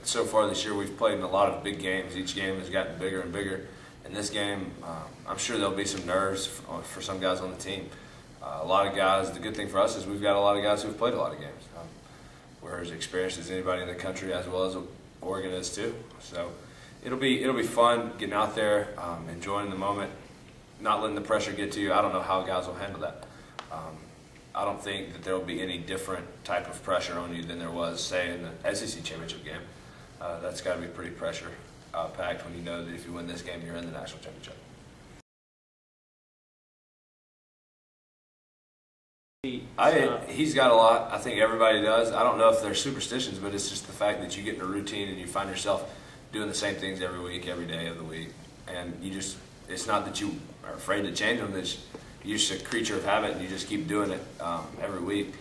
so far this year we've played in a lot of big games. Each game has gotten bigger and bigger. In this game, I'm sure there'll be some nerves for some guys on the team. A lot of guys, the good thing for us is we've got a lot of guys who've played a lot of games. We're as experienced as anybody in the country, as well as Oregon is too. So it'll be fun getting out there, enjoying the moment, not letting the pressure get to you. I don't know how guys will handle that. I don't think that there will be any different type of pressure on you than there was, say, in the SEC championship game. That's got to be pretty pressure-packed when you know that if you win this game, you're in the national championship. He's got a lot. I think everybody does. I don't know if they're superstitions, but it's just the fact that you get in a routine and you find yourself doing the same things every week, every day of the week. And it's not that you are afraid to change them. You're just a creature of habit, and you just keep doing it every week.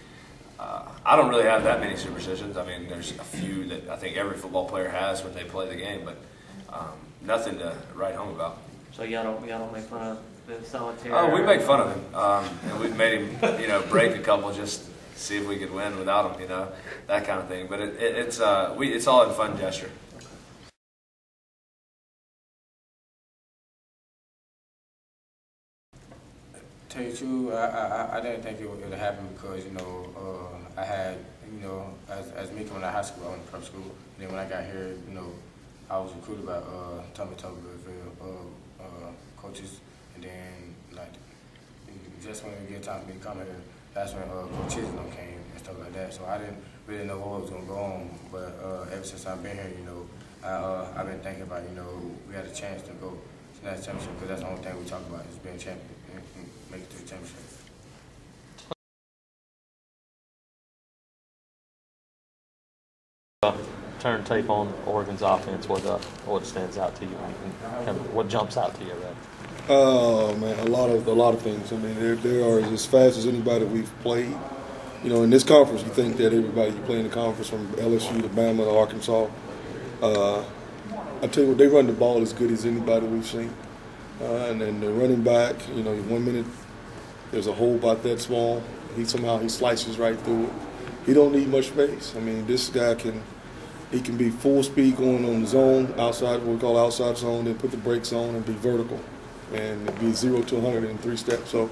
I don't really have that many superstitions. I mean, there's a few that I think every football player has when they play the game, but nothing to write home about. So y'all don't make fun of the solitaire? Oh, we make fun of him, and we've made him, break a couple just to see if we could win without him, that kind of thing. But it's all in fun gesture. Tell you the truth, I didn't think it would happen because, I had, as me coming out of high school, I went to prep school. And then when I got here, I was recruited by Tommy Thigpen coaches. And then, just when it get time for me to come here, that's when Coach Chisholm came and stuff like that. So I didn't really know what was going to go on. But ever since I've been here, I've been thinking about, we had a chance to go to that championship because that's the only thing we talk about is being champion. Make it to the championship. Turn tape on Oregon's offense. What stands out to you? What jumps out to you? Right? Oh man, a lot of things. I mean, they are as fast as anybody we've played. In this conference, you think that everybody you play in the conference from LSU to Bama to Arkansas. I tell you what, they run the ball as good as anybody we've seen. And then the running back, 1 minute there's a hole about that small. He slices right through it. He don't need much space. I mean, this guy can be full speed going on the zone, outside, what we call outside zone, then put the brakes on and be vertical and be 0 to 100 in 3 steps. So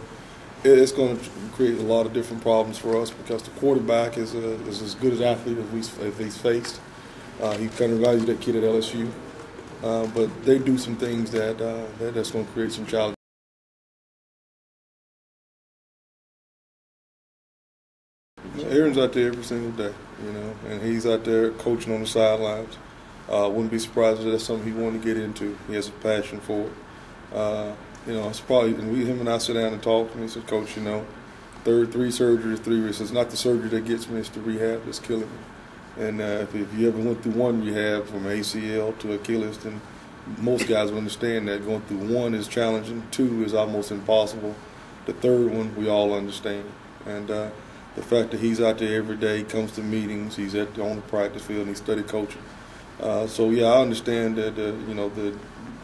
it's going to create a lot of different problems for us because the quarterback is as good an athlete as he's faced. He kind of values that kid at LSU. But they do some things that's going to create some challenges. Aaron's out there every single day, and he's out there coaching on the sidelines. Wouldn't be surprised if that's something he wanted to get into. He has a passion for it. It's probably, and him and I sit down and talk, and he said, Coach, 3 surgeries, 3 weeks. It's not the surgery that gets me, it's the rehab that's killing me. And if you ever went through one rehab from ACL to Achilles, then most guys will understand that going through 1 is challenging, 2 is almost impossible. The 3rd one, we all understand. And the fact that he's out there every day, comes to meetings, he's on the practice field, and he's study coaching. So yeah, I understand that the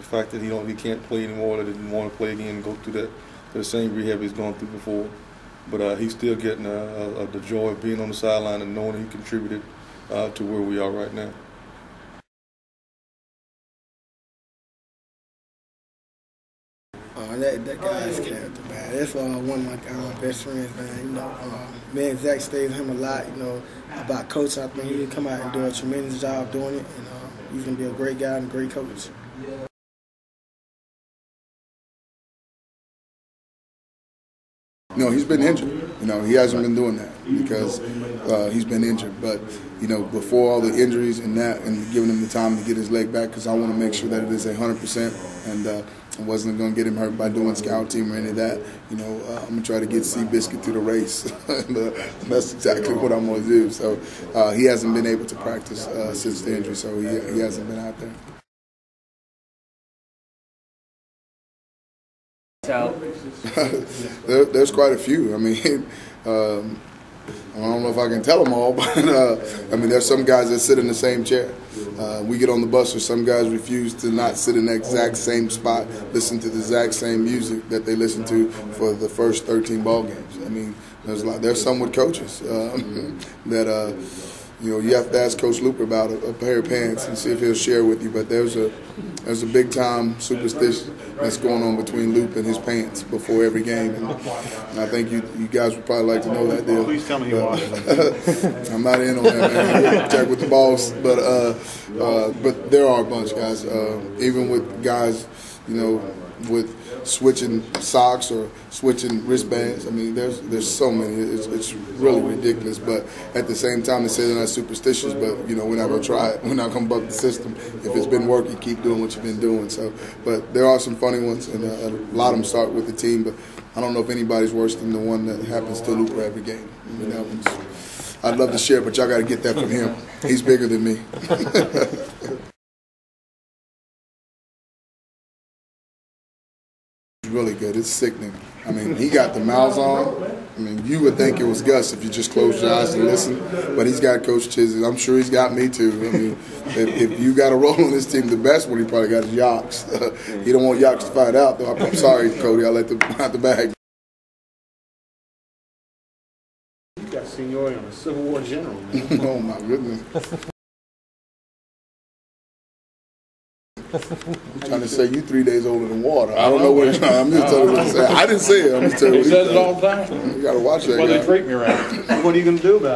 fact that he can't play anymore, that he didn't want to play again and go through the same rehab he's gone through before. But he's still getting the joy of being on the sideline and knowing he contributed to where we are right now. That guy's character, man. That's one of my best friends, man. Me and Zach stayed with him a lot, about coaching. I think he'll come out and do a tremendous job doing it, and he's going to be a great guy and a great coach. No, he's been injured. He hasn't been doing that because he's been injured. But, before all the injuries and that, and giving him the time to get his leg back, because I want to make sure that it is 100%, and I wasn't going to get him hurt by doing scout team or any of that. I'm going to try to get Seabiscuit through the race. That's exactly what I'm going to do. So he hasn't been able to practice since the injury, so he hasn't been out there. There's quite a few. I mean, I don't know if I can tell them all, but there's some guys that sit in the same chair. We get on the bus, or some guys refuse to not sit in the exact same spot, listen to the exact same music that they listen to for the first 13 ball games. There's some with coaches that you have to ask Coach Luper about a pair of pants and see if he'll share with you. But there's a big time superstition that's going on between Lupe and his pants before every game, and I think you guys would probably like to know that deal. Please tell me you watch. I'm not in on that, man. Check with the boss, but there are a bunch, guys. Even with guys, with switching socks or switching wristbands. I mean, there's so many. It's really ridiculous. But at the same time, they say they're not superstitious. But we're not gonna try it. We're not gonna buck the system. If it's been working, keep doing what you've been doing. So, but there are some funny ones, and a lot of them start with the team. But I don't know if anybody's worse than the one that happens to Luper every game. I mean, that one's, I'd love to share, but y'all got to get that from him. He's bigger than me. Really good. It's sickening. I mean, he got the mouths on. I mean, you would think it was Gus if you just closed your eyes and listen, but he's got Coach Chizzy. I'm sure he's got me too. I mean, if you got a role on this team, the best one he probably got is Yox. He don't want Yox to find out, though. I'm sorry, Cody. I let out the bag. You got seniority on the Civil War general, man. Oh my goodness. I'm trying to say you 3 days older than water. I don't know what I'm just telling you what to say. I didn't say it. I'm just telling you. He says it all the time. You got to watch that Well, guy. they treat me right. What are you going to do about it?